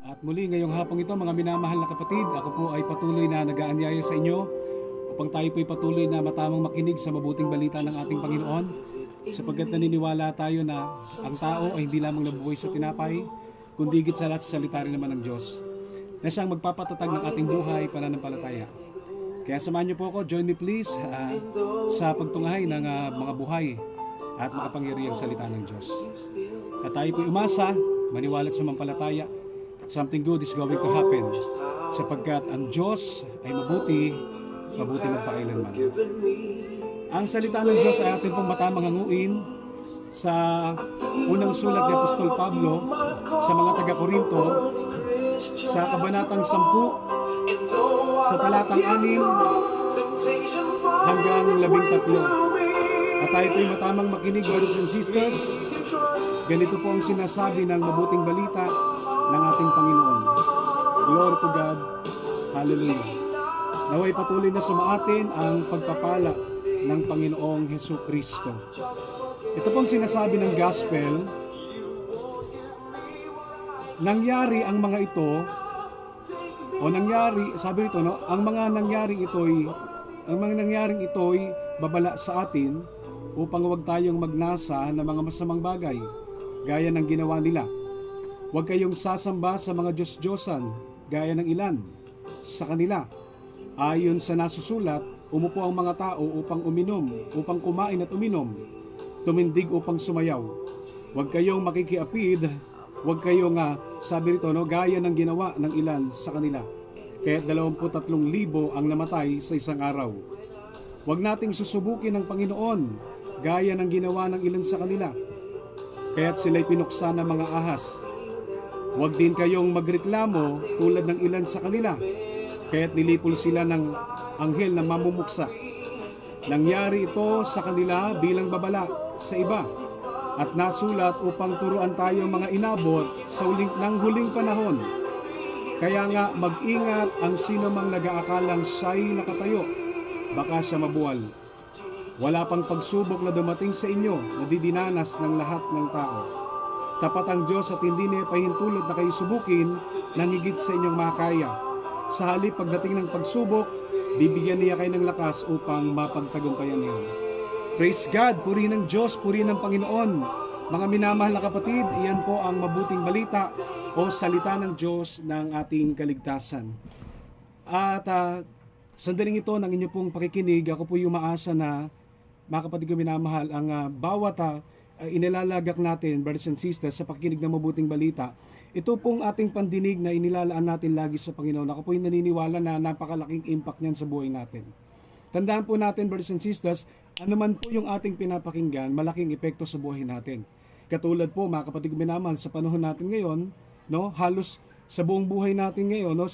At muli ngayong hapong ito mga minamahal na kapatid, ako po ay patuloy na nag-aanyaya sa inyo upang tayo po ay patuloy na matamang makinig sa mabuting balita ng ating Panginoon, sapagkat naniniwala tayo na ang tao ay hindi lamang nabubuhay sa tinapay, kundi higit sa lahat sa salita rin naman ng Diyos na siyang magpapatatag ng ating buhay pananampalataya. Kaya samahan niyo po ako, join me please sa pagtunghahay ng mga buhay at makapangyarihang salita ng Diyos. At tayo po umasa, maniwala at sumampalataya, something good is going to happen, sapagkat ang Diyos ay mabuti magpakailanman. Ang salita ng Diyos ay atin pong matamang hanguin sa unang sulat ni Apostol Pablo sa mga taga-Korinto sa kabanatang 10 sa talatang 6 hanggang 13. At tayo po'y matamang makinig, brothers and sisters. Ganito po ang sinasabi ng mabuting balita ng ating Panginoon. Glory to God. Hallelujah. Naway patuloy na sumaatin ang pagpapala ng Panginoong Hesus Kristo. Ito pong sinasabi ng gospel. Nangyari ang mga ito, o nangyari, sabi ito, no, ang mga nangyaring ito'y babala sa atin upang huwag tayong magnasa ng mga masamang bagay, gaya ng ginawa nila. Huwag kayong sasamba sa mga Diyos-Diyosan, gaya ng ilan sa kanila. Ayon sa nasusulat, umupo ang mga tao upang kumain at uminom, tumindig upang sumayaw. Huwag kayong makikiapid, huwag kayong, sabi rito, no, gaya ng ginawa ng ilan sa kanila. Kaya 23,000 ang namatay sa isang araw. Huwag nating susubukin ng Panginoon, gaya ng ginawa ng ilan sa kanila. Kaya't sila'y pinuksa ng mga ahas. Huwag din kayong magreklamo tulad ng ilan sa kanila, kaya't nilipol sila ng anghel na mamumuksa. Nangyari ito sa kanila bilang babala sa iba, at nasulat upang turuan tayo mga inabot sa huling panahon. Kaya nga mag-ingat ang sino mang nag-aakalang siya'y nakatayo, baka siya mabuwal. Wala pang pagsubok na dumating sa inyo na didinanas ng lahat ng tao. Tapat ang Diyos at hindi niya pahintulot na kayo subukin ng higit sa inyong makaya. Sa halip pagdating ng pagsubok, bibigyan niya kayo ng lakas upang mapagtagumpayan niyo. Praise God! Puri ng Diyos, puri ng Panginoon. Mga minamahal na kapatid, iyan po ang mabuting balita o salita ng Diyos ng ating kaligtasan. At sandaling ito ng inyo pong pakikinig, ako po yung umaasa na, mga kapatid ko minamahal, ang bawat inilalagak natin, brothers and sisters, sa pakikinig ng mabuting balita, ito pong ating pandinig na inilalaan natin lagi sa Panginoon. Ako po yung naniniwala na napakalaking impact niyan sa buhay natin. Tandaan po natin, brothers and sisters, ano man po yung ating pinapakinggan, malaking epekto sa buhay natin. Katulad po, mga kapatid ko minamahal, sa panahon natin ngayon, no, halos sa buong buhay natin ngayon, no,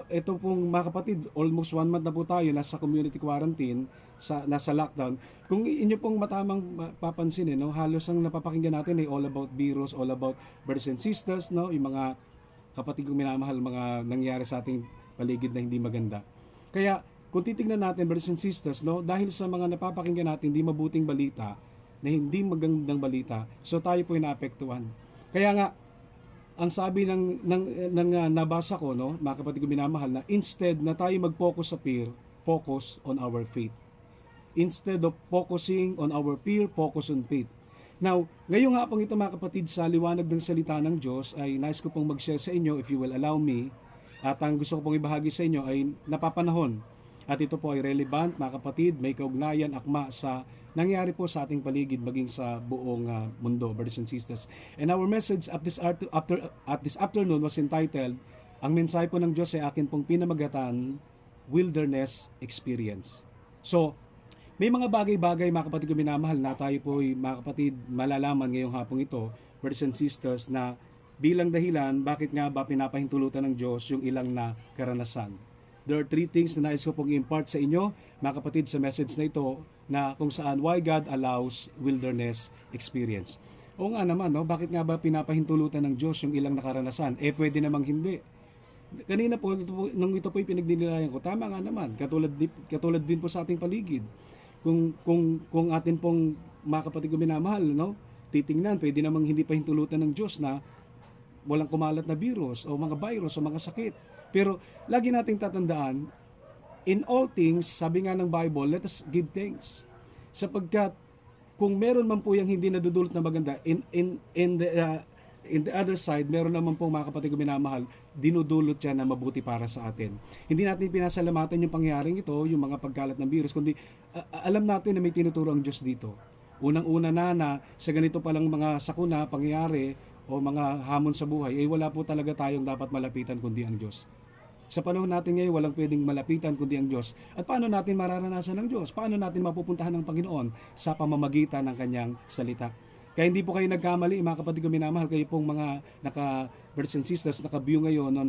ito pong mga kapatid, almost 1 month na po tayo nasa community quarantine, nasa lockdown. Kung inyo pong matamang papansinin, no, halos ang napapakinggan natin ay all about virus, all about brothers and sisters, no, yung mga kapatid kong minamahal, mga nangyari sa ating paligid na hindi maganda. Kaya kung titignan natin, brothers and sisters, no, dahil sa mga napapakinggan natin hindi mabuting balita, na hindi magandang balita, so tayo po ay naapektuhan. Kaya nga, ang sabi ng nabasa ko, no, mga kapatid ko minamahal, na instead na tayo mag-focus sa fear, focus on our faith. Instead of focusing on our fear, focus on faith. Now, ngayong hapong ito, mga kapatid, sa liwanag ng salita ng Diyos, ay nais ko pong mag-share sa inyo, if you will allow me, at ang gusto ko pong ibahagi sa inyo ay napapanahon. At ito po ay relevant, mga kapatid, may kaugnayan, akma sa nangyari po sa ating paligid, maging sa buong mundo, brothers and sisters. And our message at this afternoon was entitled, ang mensahe po ng Diyos ay akin pong pinamagatan, Wilderness Experience. So, may mga bagay-bagay, mga kapatid ko minamahal, na tayo po ay, mga kapatid, malalaman ngayong hapong ito, brothers and sisters, na bilang dahilan, bakit nga ba pinapahintulutan ng Diyos yung ilang na karanasan. There are 3 things na nais ko pong impart sa inyo, mga kapatid, sa message na ito, na kung saan why God allows wilderness experience. O nga naman, no, bakit nga ba pinapahintulutan ng Diyos yung ilang nakaranasan? Pwede namang hindi. Kanina po, nung ito po yung pinagdinilayan ko, tama nga naman, katulad din po sa ating paligid. Kung atin pong mga kapatid ko minamahal, no, titingnan, pwede namang hindi pa hintulutan ng Diyos na walang kumalat na virus o mga virus o mga sakit. Pero lagi nating tatandaan, in all things, sabi nga ng Bible, let us give thanks. Sapagkat kung meron man po yung hindi nadudulot na maganda, in the other side, meron naman po mga kapatid ko minamahal, dinudulot siya na mabuti para sa atin. Hindi natin pinasalamatan yung pangyayaring ito, yung mga pagkalat ng virus, kundi alam natin na may tinuturo ang Diyos dito. Unang-una na sa ganito palang mga sakuna, pangyayari, o mga hamon sa buhay, ay wala po talaga tayong dapat malapitan kundi ang Diyos. Sa panahon natin ngayon, walang pwedeng malapitan kundi ang Diyos. At paano natin mararanasan ng Diyos? Paano natin mapupuntahan ng Panginoon? Sa pamamagitan ng Kanyang salita. Kaya hindi po kayo nagkamali, mga kapatid ko minamahal, kayo pong mga brothers and sisters, naka-view ngayon, no,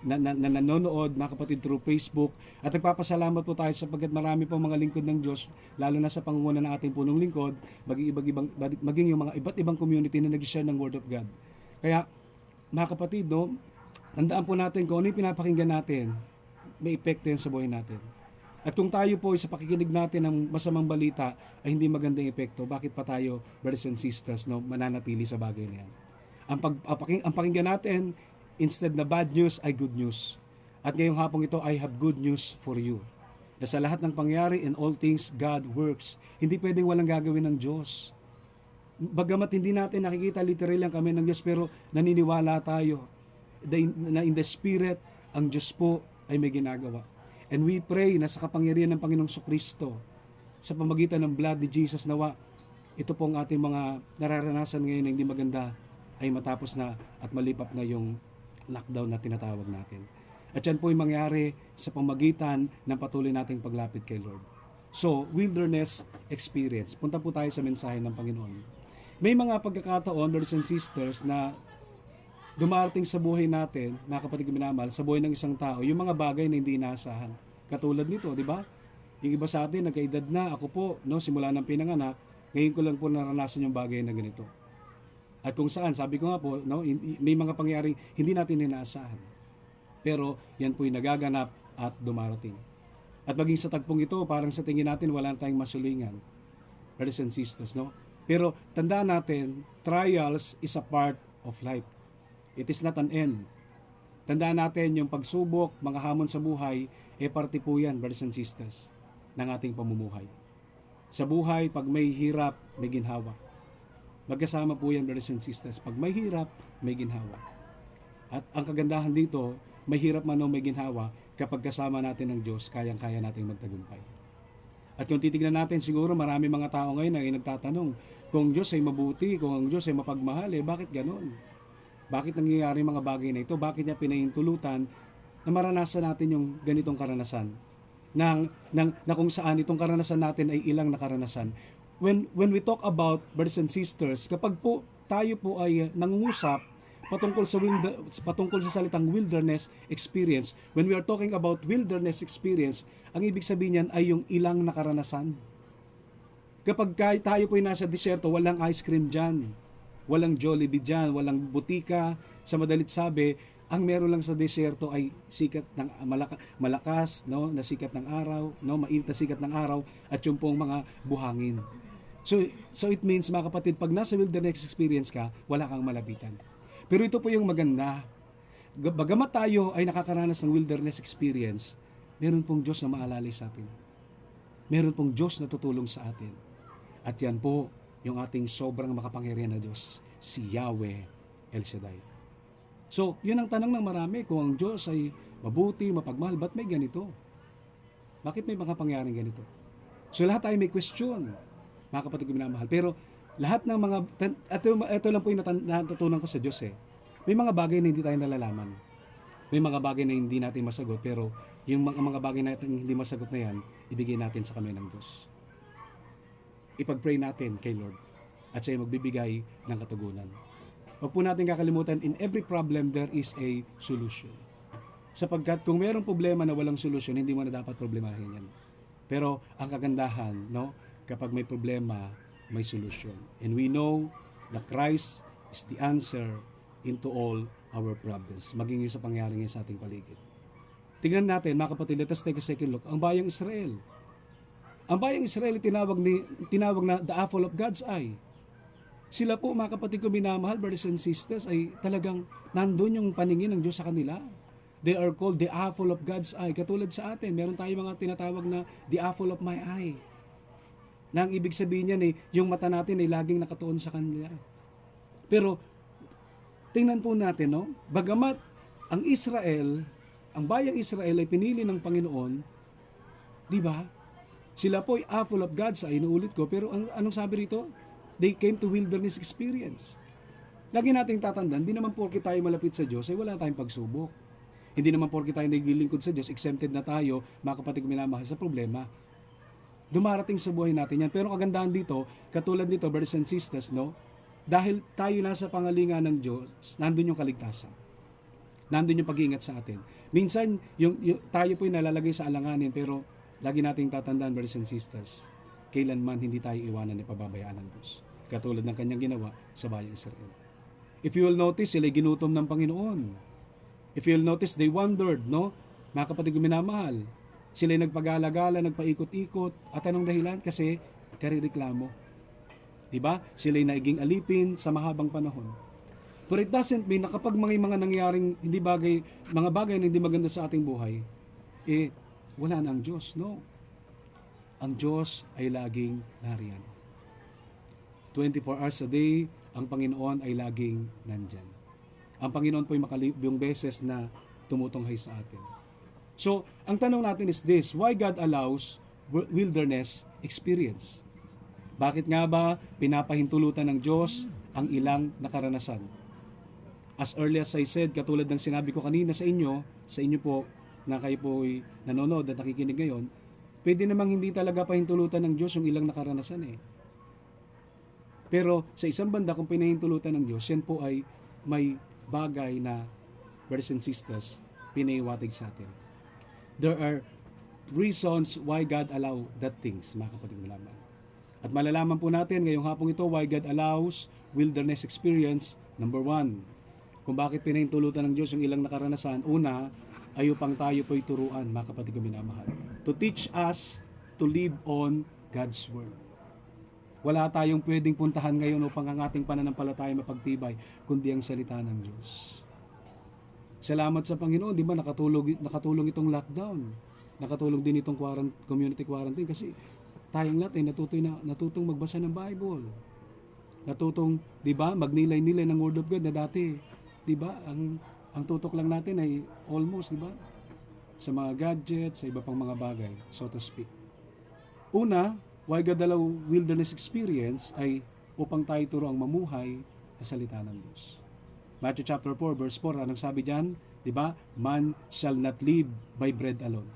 nanonood, mga kapatid, through Facebook. At nagpapasalamat po tayo sapagkat marami pong mga lingkod ng Diyos, lalo na sa pangunguna ng ating punong lingkod, maging yung mga iba't ibang community na nag-share ng Word of God. Kaya, mga kapatid, no, tandaan po natin kung ano yung pinapakinggan natin, may epekto yan sa buhay natin. At kung tayo po sa pakikinig natin ng masamang balita ay hindi magandang epekto, bakit pa tayo, brothers and sisters, no, mananatili sa bagay na yan? Ang pakinggan natin, instead na bad news ay good news. At ngayong hapong ito, I have good news for you. Na sa lahat ng pangyari, in all things, God works. Hindi pwedeng walang gagawin ng Diyos. Bagamat hindi natin nakikita literal lang kami ng Diyos, pero naniniwala tayo na in the Spirit, ang Diyos po ay may ginagawa. And we pray na sa kapangyarihan ng Panginoong Kristo, sa pamagitan ng blood ni Jesus, nawa, ito pong ating mga nararanasan ngayon na hindi maganda ay matapos na at malipap na yung lockdown na tinatawag natin. At yan po yung mangyari sa pamagitan ng patuloy nating paglapit kay Lord. So, wilderness experience. Punta po tayo sa mensahe ng Panginoon. May mga pagkakataon, brothers and sisters, na dumarating sa buhay natin, mga kapatid ko minamahal, sa buhay ng isang tao, yung mga bagay na hindi inaasahan. Katulad nito, di ba? Yung iba sa atin, nagkaedad na, ako po, no, simula ng pinanganak, ngayon ko lang po naranasan yung bagay na ganito. At kung saan, sabi ko nga po, no, may mga pangyayaring hindi natin inaasahan. Pero yan po'y nagaganap at dumarating. At maging sa tagpong ito, parang sa tingin natin, wala tayong masulingan. Brothers and sisters, no? Pero tandaan natin, trials is a part of life. It is not an end. Tandaan natin yung pagsubok, mga hamon sa buhay, parte po yan, brothers and sisters, ng ating pamumuhay. Sa buhay, pag may hirap, may ginhawa. Magkasama po yan, brothers and sisters. Pag may hirap, may ginhawa. At ang kagandahan dito, may hirap man o may ginhawa, kapag kasama natin ng Diyos, kayang-kaya natin magtagumpay. At kung titignan natin, siguro marami mga tao ngayon ay nagtatanong, kung Diyos ay mabuti, kung ang Diyos ay mapagmahal, bakit ganon? Bakit nangyayari mga bagay na ito? Bakit niya pinahintulutan na maranasan natin yung ganitong karanasan? Na kung saan itong karanasan natin ay ilang na karanasan. When we talk about brothers and sisters, kapag po tayo po ay nangungusap patungkol sa salitang wilderness experience, when we are talking about wilderness experience, ang ibig sabihin niyan ay yung ilang na karanasan. Kapag tayo po ay nasa disyerto, walang ice cream dyan. Walang Jollibee dyan, walang butika. Sa madalit sabi, ang meron lang sa deserto ay sikat ng malakas, no, na sikat ng araw, no, mainit na sikat ng araw, at yung pong mga buhangin. So it means, mga kapatid, pag nasa wilderness experience ka, wala kang malapitan. Pero ito po yung maganda. Bagamat tayo ay nakakaranas ng wilderness experience, meron pong Diyos na maalala sa atin. Meron pong Diyos na tutulong sa atin. At yan po, yung ating sobrang makapangyarihan na Diyos, si Yahweh El Shaddai. So, yun ang tanong ng marami, kung ang Diyos ay mabuti, mapagmahal, ba't may ganito? Bakit may makapangyarihan ganito? So, lahat tayo may question, mga kapatid ko minamahal. Pero, lahat ng mga, ito lang po yung natutunan ko sa Diyos May mga bagay na hindi tayo nalalaman. May mga bagay na hindi natin masagot, pero yung mga bagay na hindi masagot na yan, ibigay natin sa kamay ng Diyos. Ipag-pray natin kay Lord at siya magbibigay ng katugunan. Huwag po natin kakalimutan, in every problem there is a solution. Sapagkat kung mayroong problema na walang solusyon, hindi mo na dapat problemahin yan. Pero ang kagandahan, no, kapag may problema, may solution. And we know that Christ is the answer into all our problems. Maging yun sa pangyayaring yan sa ating paligid. Tingnan natin, mga kapatid, let us take a second look. Ang bayang Israel. Ang bayang Israel tinawag na the apple of God's eye. Sila po, mga kapatid ko minamahal, brothers and sisters, ay talagang nandun yung paningin ng Diyos sa kanila. They are called the apple of God's eye. Katulad sa atin, meron tayong mga tinatawag na the apple of my eye. Na ang ibig sabihin niyan yung mata natin ay laging nakatuon sa kanila. Pero, tingnan po natin, no? Bagamat ang Israel, ang bayang Israel ay pinili ng Panginoon, di ba? Sila po ay apple of God's eye, inuulit ko, pero anong sabi rito? They came to wilderness experience. Lagi nating tatandaan, hindi naman porke tayo malapit sa Diyos, ay wala tayong pagsubok. Hindi naman porke tayo naglilingkod sa Diyos, exempted na tayo, mga kapatid ko minamahal, sa problema. Dumarating sa buhay natin yan. Pero kagandahan dito, katulad nito, brothers and sisters, no? Dahil tayo nasa pangalinga ng Diyos, nandun yung kaligtasan. Nandun yung pag-iingat sa atin. Minsan, tayo po yung nalalagay sa alanganin, pero lagi nating tatandaan, brothers and sisters, kailanman hindi tayo iwanan ni pababayaan ng Diyos. Katulad ng kanyang ginawa sa bayang Israel. If you will notice, sila ginutom ng Panginoon. If you will notice, they wandered, no? Mga kapatid ko minamahal, sila nagpagala-gala, nagpaikot-ikot. At anong dahilan? Kasi karireklamo. Diba? Sila naiging alipin sa mahabang panahon. But it doesn't mean na kapag mga nangyaring mga bagay na hindi maganda sa ating buhay, wala na ang Diyos. No. Ang Diyos ay laging nariyan. 24 hours a day, ang Panginoon ay laging nandyan. Ang Panginoon po ay makalibong beses na tumutunghay sa atin. So, ang tanong natin is this, why God allows wilderness experience? Bakit nga ba pinapahintulutan ng Diyos ang ilang nakaranasan? As early as I said, katulad ng sinabi ko kanina sa inyo po na kayo po ay nanonood at nakikinig ngayon, pwede namang hindi talaga pahintulutan ng Diyos yung ilang nakaranasan Pero sa isang banda, kung pinahintulutan ng Diyos, yan po ay may bagay na, brothers and sisters, pinaiwatig sa atin. There are reasons why God allow that things, mga kapatid malaman. At malalaman po natin ngayong hapong ito why God allows wilderness experience. Number 1, kung bakit pinahintulutan ng Diyos yung ilang nakaranasan. Una, ay upang tayo po'y turuan, mga kapatid ko minamahal. To teach us to live on God's Word. Wala tayong pwedeng puntahan ngayon upang ang ating pananampalataya mapagtibay, kundi ang salita ng Diyos. Salamat sa Panginoon, di ba nakatulong itong lockdown. Nakatulong din itong community quarantine kasi tayong lahat ay natutong magbasa ng Bible. Natutong, di ba, magnilay-nilay ng Word of God na dati, di ba, ang tutok lang natin ay almost, di ba, sa mga gadgets, sa iba pang mga bagay, so to speak. Una, why God allow wilderness experience ay upang tayo turuang mamuhay sa salita ng Diyos. Matthew chapter 4 verse 4, anong sabi diyan? 'Di ba? Man shall not live by bread alone.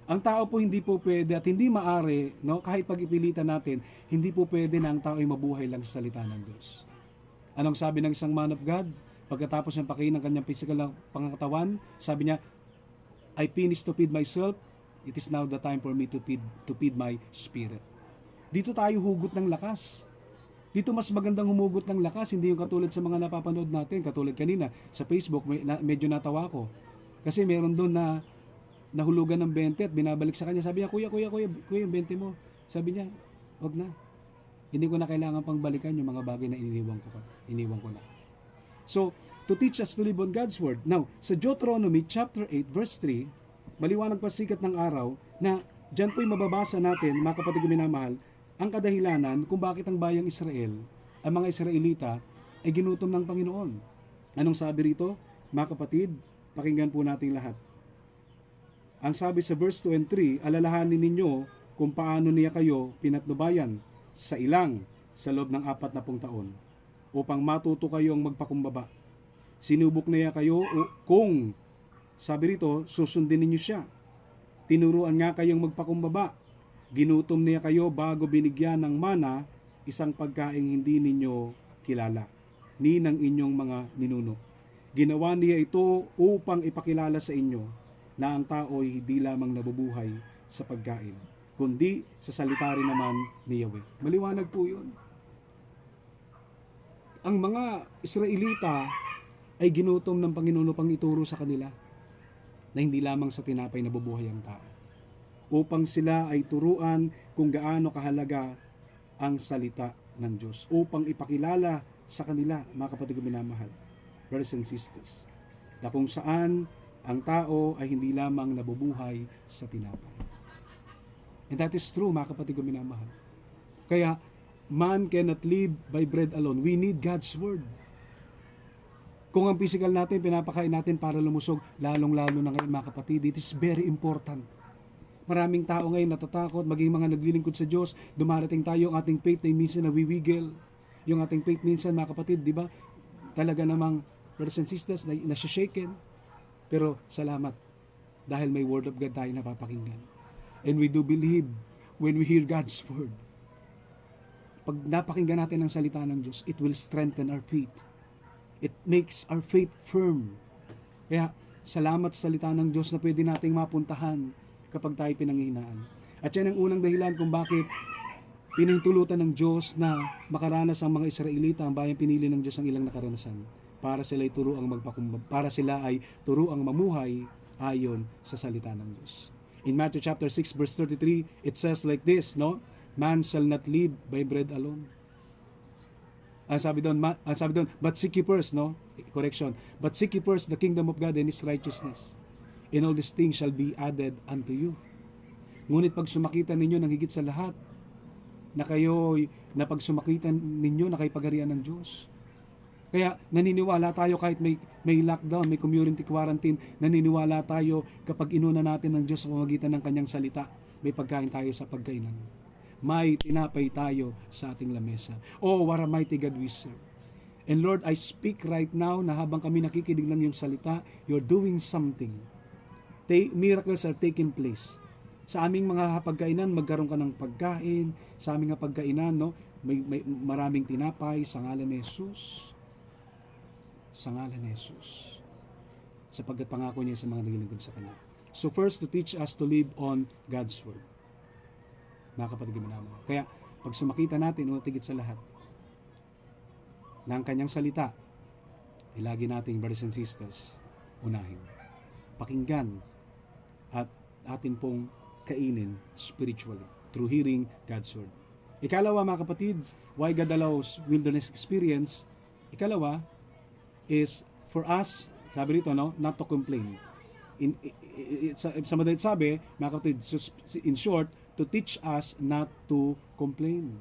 Ang tao po hindi po pwede at hindi maari, no, kahit pag-ipilitan natin, hindi po pwede na ang tao ay mabuhay lang sa salita ng Diyos. Anong sabi ng isang man of God? Pagkatapos ng pakain ng kanyang physical na pangangatawan, sabi niya, I finished to feed myself, it is now the time for me to feed my spirit. Dito tayo hugot ng lakas. Dito mas magandang humugot ng lakas, hindi yung katulad sa mga napapanood natin. Katulad kanina, sa Facebook, medyo natawa ko. Kasi meron doon na nahulugan ng 20 at binabalik sa kanya. Sabi niya, kuya, yung 20 mo. Sabi niya, wag na. Hindi ko na kailangan pang balikan yung mga bagay na iniwan ko na. So, to teach us to live on God's Word. Now, sa Deuteronomy chapter 8, verse 3, maliwanag pa sikat ng araw na dyan po'y mababasa natin, mga kapatid ko minamahal, ang kadahilanan kung bakit ang bayang Israel, ang mga Israelita, ay ginutom ng Panginoon. Anong sabi rito? Mga kapatid, pakinggan po natin lahat. Ang sabi sa verse 2 and 3, alalahanin ninyo kung paano niya kayo pinatnubayan sa sa loob ng 40 taon, upang matuto kayong magpakumbaba. Sinubok niya kayo kung, sabi rito, susundin ninyo siya. Tinuruan nga kayong magpakumbaba. Ginutom niya kayo bago binigyan ng mana, isang pagkaing hindi ninyo kilala, ni ng inyong mga ninuno. Ginawa niya ito upang ipakilala sa inyo na ang tao ay hindi lamang nabubuhay sa pagkain, kundi sa salita rin naman ni Yahweh. Maliwanag po yun. Ang mga Israelita ay ginutom ng Panginoon upang ituro sa kanila na hindi lamang sa tinapay nabubuhay ang tao, upang sila ay turuan kung gaano kahalaga ang salita ng Diyos upang ipakilala sa kanila, mga kapatid ko minamahal, brothers and sisters, na kung saan ang tao ay hindi lamang nabubuhay sa tinapay. And that is true, mga kapatid ko minamahal. Kaya, man cannot live by bread alone. We need God's Word. Kung ang physical natin, pinapakain natin para lumusog, lalong-lalo na ngayon, mga kapatid, it is very important. Maraming tao ngayon natatakot, maging mga naglilingkod sa Diyos, dumarating tayo, ang ating faith ay minsan nawiwigil. Yung ating faith minsan, mga kapatid, di ba? Talaga namang, brothers and sisters, nasashaken. Pero salamat, dahil may Word of God tayo napapakinggan. And we do believe when we hear God's Word. Pag napakinggan natin ang salita ng Diyos, it will strengthen our faith. It makes our faith firm. Kaya, salamat sa salita ng Diyos na pwede nating mapuntahan kapag tayo pinanghihinaan. At yan ang unang dahilan kung bakit pinahintulutan ng Diyos na makaranas ang mga Israelita, ang bayang pinili ng Diyos ang ilang nakaranasan para sila ay turuang mamuhay ayon sa salita ng Diyos. In Matthew chapter 6 verse 33, it says like this, no? Man shall not live by bread alone. Ang sabi doon, but seek ye first, no? Correction. But seek ye first the kingdom of God and His righteousness. And all these things shall be added unto you. Ngunit pag sumakitan ninyo ng higit sa lahat, na pag sumakitan ninyo na kayo pagharian ng Diyos. Kaya naniniwala tayo kahit may lockdown, may community quarantine, naniniwala tayo kapag inuna natin ng Diyos sa pamamagitan ng Kanyang salita, may pagkain tayo sa pagkainan. May tinapay tayo sa ating lamesa. Oh, what a mighty God we serve. And Lord, I speak right now na habang kami nakikinig ng iyong salita, you're doing something. Miracles are taking place. Sa aming mga pagkainan, magkaroon ka ng pagkain. Sa aming mga pagkainan, no, may maraming tinapay sa ngalan ni Jesus. Sa ngalan ni Jesus. Sapagkat pangako niya sa mga naglilingkod sa Kanya. So first, to teach us to live on God's Word. Mga kapatid minamahal. Kaya, pag sumakita natin, tigit sa lahat, ng Kanyang salita, lagi nating brothers and sisters, unahin. Pakinggan at atin pong kainin spiritually through hearing God's Word. Ikalawa, mga kapatid, why God allows wilderness experience? Ikalawa is for us, sabi rito, no, not to complain. Sa madalit sabi, mga kapatid, in short, to teach us not to complain.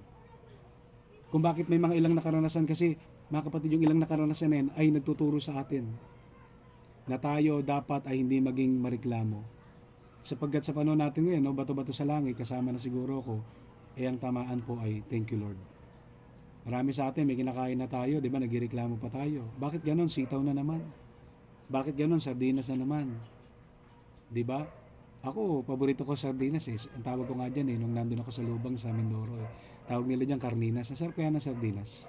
Kung bakit may mga ilang nakaranasan kasi, mga kapatid, yung ilang nakaranasan na yan ay nagtuturo sa atin na tayo dapat ay hindi maging mareklamo. Sapagkat sa panahon natin ngayon, no, bato-bato sa langit, kasama na siguro ko, ang tamaan po ay thank you Lord. Marami sa atin, may kinakain na tayo, di ba, nagreklamo pa tayo. Bakit ganon? Sitaw na naman. Bakit ganon? Sardinas na naman. Di ba? Ako, paborito ko sardinas eh. Ang tawag ko nga dyan nung nandun ako sa Lubang sa Mindoro eh. Tawag nila dyan karninas. Nasarap kaya ng sardinas.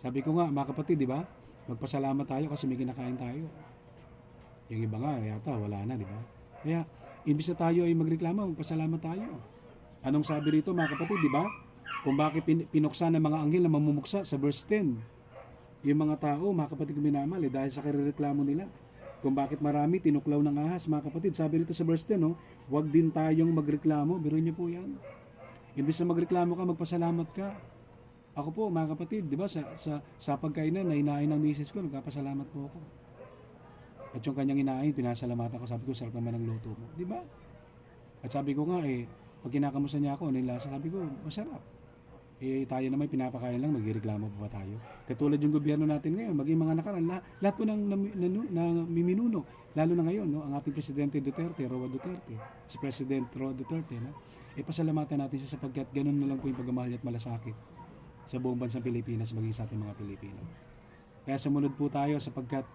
Sabi ko nga, mga kapatid, di ba? Magpasalamat tayo kasi may kinakain tayo. Yung iba nga, yata, wala na, di ba? Kaya, imbis na tayo ay magreklamo, magpasalamat tayo. Anong sabi rito, mga kapatid, di ba? Kung bakit pinuksa ng mga anghel na mamumuksa sa verse 10. Yung mga tao, mga kapatid ko minamahal, dahil sa kirereklamo nila. Kung bakit marami tinuklaw ng ahas, mga kapatid. Sabi rito sa verse 10, no, huwag din tayong magreklamo. Biruin niyo po yan. Imbis na magreklamo ka, magpasalamat ka. Ako po, mga kapatid, di ba, sa pagkainan na inain ng misis ko, nagpapasalamat po ako. At yung kanyang inain, pinasalamatan ko. Sabi ko, sarap naman ang luto mo. Di ba? At sabi ko nga, pag kinakamusta niya ako, ano yung lasa? Sabi ko, masarap. Tayo naman pinapakain lang, magreklamo pa ba tayo? Katulad yung gobyerno natin ngayon, maging mga nakaraan, lahat po ng miminuno, lalo na ngayon, no, ang ating Presidente Duterte, Roa Duterte, si President Roa Duterte, no, pasalamatan natin siya sapagkat ganun na lang po yung pagmamahal at malasakit sa buong bansang Pilipinas, maging sa ating mga Pilipino. Kaya sumunod po tayo sapagkat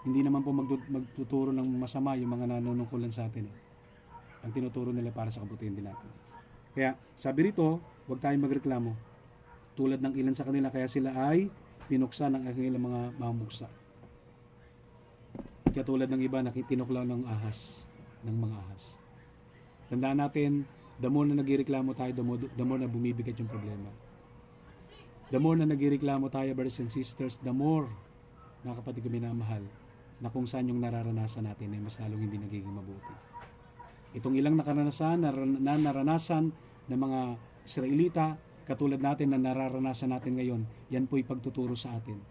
hindi naman po magtuturo ng masama yung mga nanunungkulan sa atin. Ang tinuturo nila para sa kabutihan din natin. Kaya sabi rito, huwag tayong magreklamo. Tulad ng ilan sa kanila, kaya sila ay pinuksa ng kanilang mga mamuksa. Katulad ng iba, tinuklaw ng mga ahas. Tandaan natin, the more na nagreklamo tayo, the more na bumibigat yung problema. The more na nagreklamo tayo, brothers and sisters, the more, mga kapatid ko minamahal, na kung saan yung nararanasan natin ay mas lalong hindi nagiging mabuti. Itong ilang nakaranasan, naranasan ng mga Israelita, katulad natin na nararanasan natin ngayon, yan po'y pagtuturo sa atin.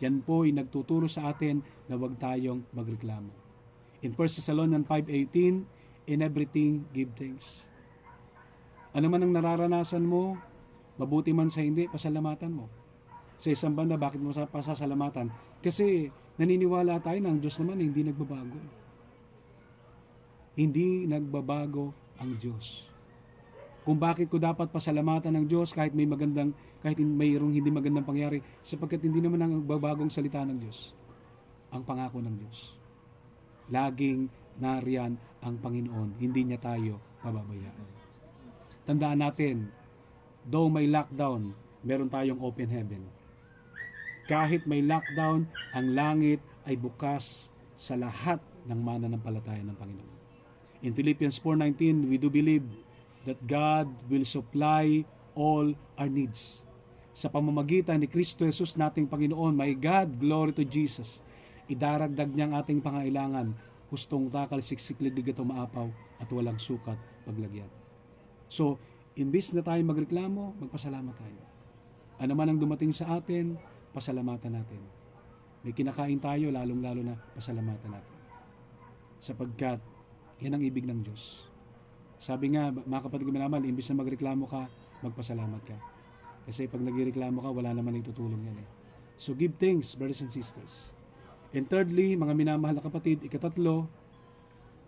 Yan po'y nagtuturo sa atin na huwag tayong magreklamo. In 1 Thessalonians 5:18, in everything give thanks. Ano man ang nararanasan mo, mabuti man sa hindi, pasalamatan mo. Sa isang banda, bakit mo pasasalamatan? Kasi naniniwala tayo na ang Diyos naman hindi nagbabago. Hindi nagbabago ang Diyos. Kung bakit ko dapat pasalamatan ng Diyos kahit mayroong hindi magandang pangyari, sapagkat hindi naman ang babagong salita ng Diyos ang pangako ng Diyos. Laging nariyan ang Panginoon, hindi niya tayo pababayaan. Tandaan natin, though may lockdown, meron tayong open heaven. Kahit may lockdown, ang langit ay bukas sa lahat ng mananampalataya ng Panginoon. In Philippians 4:19, we do believe that God will supply all our needs. Sa pamamagitan ni Kristo Jesus nating Panginoon, my God, glory to Jesus, idaragdag niya ang ating pangailangan, hustong takal, siksik, lidig at umaapaw, at walang sukat paglagyan. So, imbis na tayo magreklamo, magpasalamat tayo. Ano man ang dumating sa atin, pasalamatan natin. May kinakain tayo, lalong-lalo na pasalamatan natin. Sapagkat, yan ang ibig ng Diyos. Sabi nga, mga kapatid ko minamahal, imbis na magreklamo ka, magpasalamat ka. Kasi pag nagreklamo ka, wala naman itutulong yan eh. So give thanks, brothers and sisters. And thirdly, mga minamahal na kapatid, ikatatlo,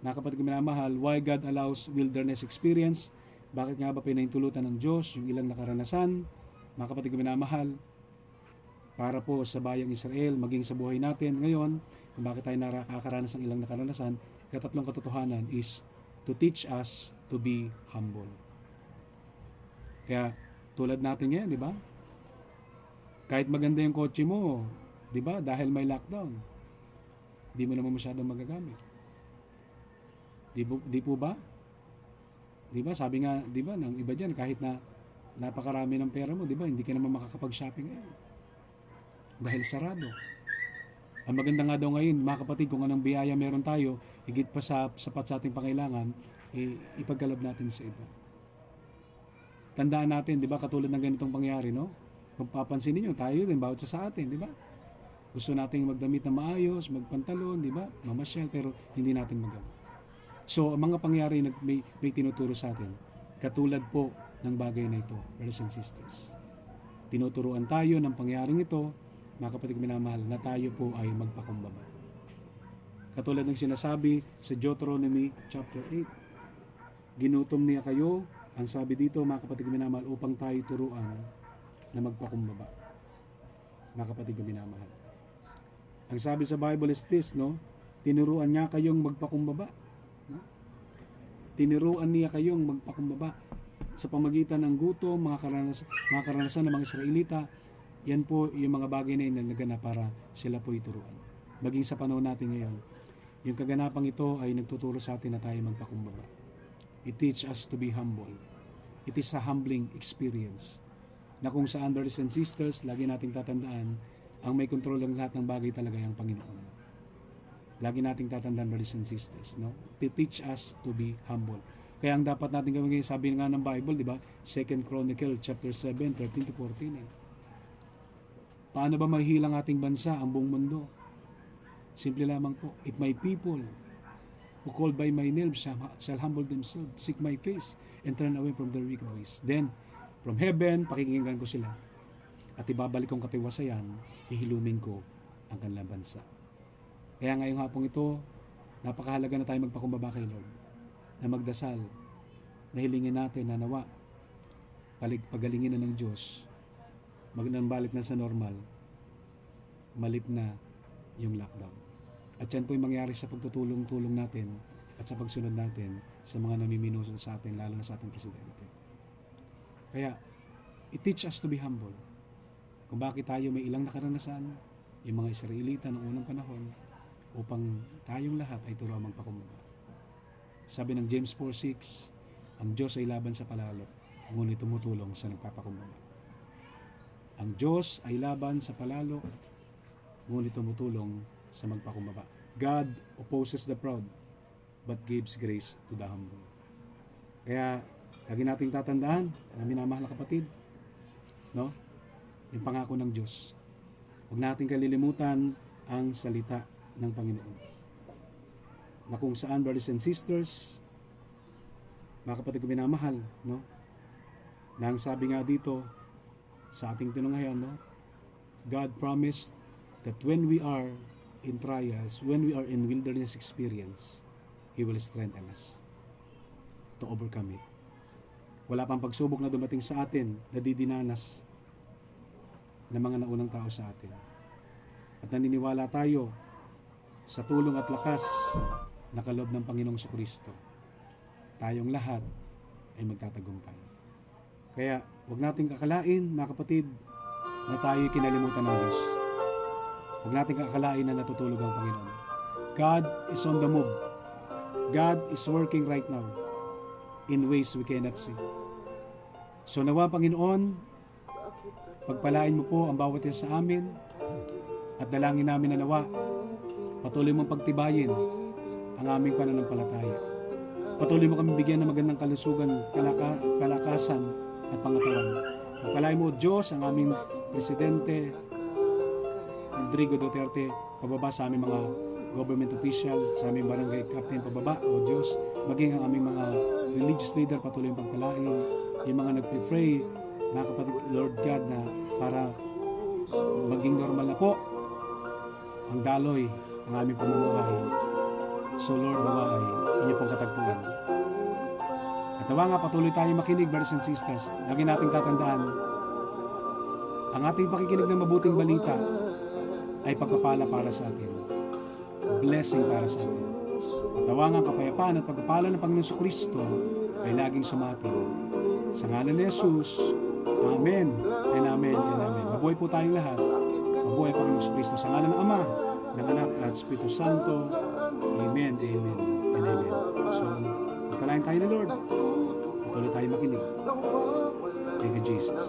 mga kapatid ko minamahal, why God allows wilderness experience. Bakit nga ba pinahintulutan ng Diyos yung ilang nakaranasan? Mga kapatid ko minamahal, para po sa bayang Israel, maging sa buhay natin ngayon, kung bakit tayo nakakaranas ng ilang nakaranasan, ikatatlong katotohanan is to teach us to be humble. Kaya tulad natin ngayon, di ba? Kahit maganda yung kotse mo, di ba? Dahil may lockdown, di mo naman masyadong magagamit. Di po ba? Di ba? Sabi nga, di ba, ng iba dyan, kahit na napakarami ng pera mo, di ba? Hindi ka naman makakapag-shopping ngayon. Dahil sarado. Ang maganda nga daw ngayon, mga kapatid, kung anong biyaya meron tayo, higit pa sapat sa ating pangailangan, ipagkaloob natin sa iba. Tandaan natin, di ba, katulad ng ganitong pangyari, no? Kung papansin niyo, tayo din, bawat sa atin, di ba? Gusto nating magdamit na maayos, magpantalon, di ba? Mamasyal, pero hindi natin magawa. So, ang mga pangyari may tinuturo sa atin, katulad po ng bagay na ito, brothers and sisters. Tinuturuan tayo ng pangyaring ito, mga kapatid minamahal, na tayo po ay magpakumbaba. Katulad ng sinasabi sa Deuteronomy chapter 8, ginutom niya kayo, ang sabi dito, mga kapatid minamahal, upang tayo turuan na magpakumbaba. Mga kapatid minamahal. Ang sabi sa Bible is this, no? Tinuruan niya kayong magpakumbaba. No? Tinuruan niya kayong magpakumbaba sa pamagitan ng gutom, mga karanasan ng mga Israelita. Yan po yung mga bagay na naganap para sila po ituruan. Maging sa panahon natin ngayon, yung kaganapang ito ay nagtuturo sa atin na tayo magpakumbaba. It teach us to be humble. It is a humbling experience. Na kung saan, brothers and sisters, lagi nating tatandaan, ang may kontrol ng lahat ng bagay talaga ay ang Panginoon. Lagi nating tatandaan, brothers and sisters, no? To teach us to be humble. Kaya ang dapat natin gawin, sabi nga ng Bible, di ba? 2 Chronicle chapter 7, 13 to 14 eh. Paano ba mahihilang ating bansa, ang buong mundo? Simple lamang po, if my people who called by my name shall humble themselves, seek my face, and turn away from their wicked ways, then from heaven, pakikinggan ko sila. At ibabalik kong katiwasayan, ihilumin ko ang kanilang bansa. Kaya ngayong hapong ito, napakahalaga na tayo magpakumbaba kay Lord, na magdasal, na hilingin natin na nawa, pagalingin na ng Diyos, magnambalik na sa normal, malip na yung lockdown. At yan po yung mangyari sa pagtutulong-tulong natin at sa pagsunod natin sa mga namiminuso sa atin, lalo na sa ating presidente. Kaya, it teach us to be humble. Kung bakit tayo may ilang nakaranasan, yung mga Israelita noong unang panahon, upang tayong lahat ay turuan magpakumbaba. Sabi ng James 4:6, ang Diyos ay laban sa palalo, ngunit tumutulong sa nagpapakumbaba. Ang Diyos ay laban sa palalo, ngunit tumutulong sa magpakumbaba. God opposes the proud, but gives grace to the humble. Kaya, lagi nating tatandaan, na minamahal na kapatid, no? Yung pangako ng Diyos. Huwag natin kalilimutan ang salita ng Panginoon. Na kung saan, brothers and sisters, mga kapatid ko minamahal, no? Na ang sabi nga dito sa ating tinunghayan, no? God promised that when we are in trials, when we are in wilderness experience, He will strengthen us to overcome it. Wala pang pagsubok na dumating sa atin na didinanas ng mga naunang tao sa atin. At naniniwala tayo sa tulong at lakas na kaloob ng Panginoong Kristo. Tayong lahat ay magtatagumpay. Kaya huwag nating kakalain, mga kapatid, na tayo'y kinalimutan ng Diyos. Huwag nating kakalain na natutulog ang Panginoon. God is on the move. God is working right now in ways we cannot see. So nawa, Panginoon, pagpalain mo po ang bawat isa sa amin at dalangin namin na nawa patuloy mong pagtibayin ang aming pananampalataya. Patuloy mo kami bigyan ng magandang kalusugan, kalakasan at pangatawan. Pagpalain mo, Diyos, ang aming Presidente Rodrigo Duterte, pababa sa aming mga government official, sa aming barangay captain, pababa, O Diyos, maging ang aming mga religious leader, patuloy yung pagpalain, yung mga nagpipray, mga kapatid, Lord God, na para maging normal na po ang daloy ng aming pamumuhay. So Lord, nawa ay inyo pong katagpuan. At nawa nga patuloy tayong makinig, brothers and sisters. Lagi nating tatandaan, ang ating pakikinig ng mabuting balita ay pagpapala para sa atin. Blessing para sa atin. At nawa nga kapayapaan at pagpapala ng Panginoon Kristo ay laging sumatin. Sa ngalan ni Jesus, Amen and Amen and Amen. Mabuhay po tayong lahat. Mabuhay Panginoon Kristo. Sa ngalan ng Ama, ng Anak at Espiritu Santo. Amen, Amen, and Amen. So, pagpalain tayo ni Lord. Patuloy tayo makinig. Thank you, Jesus.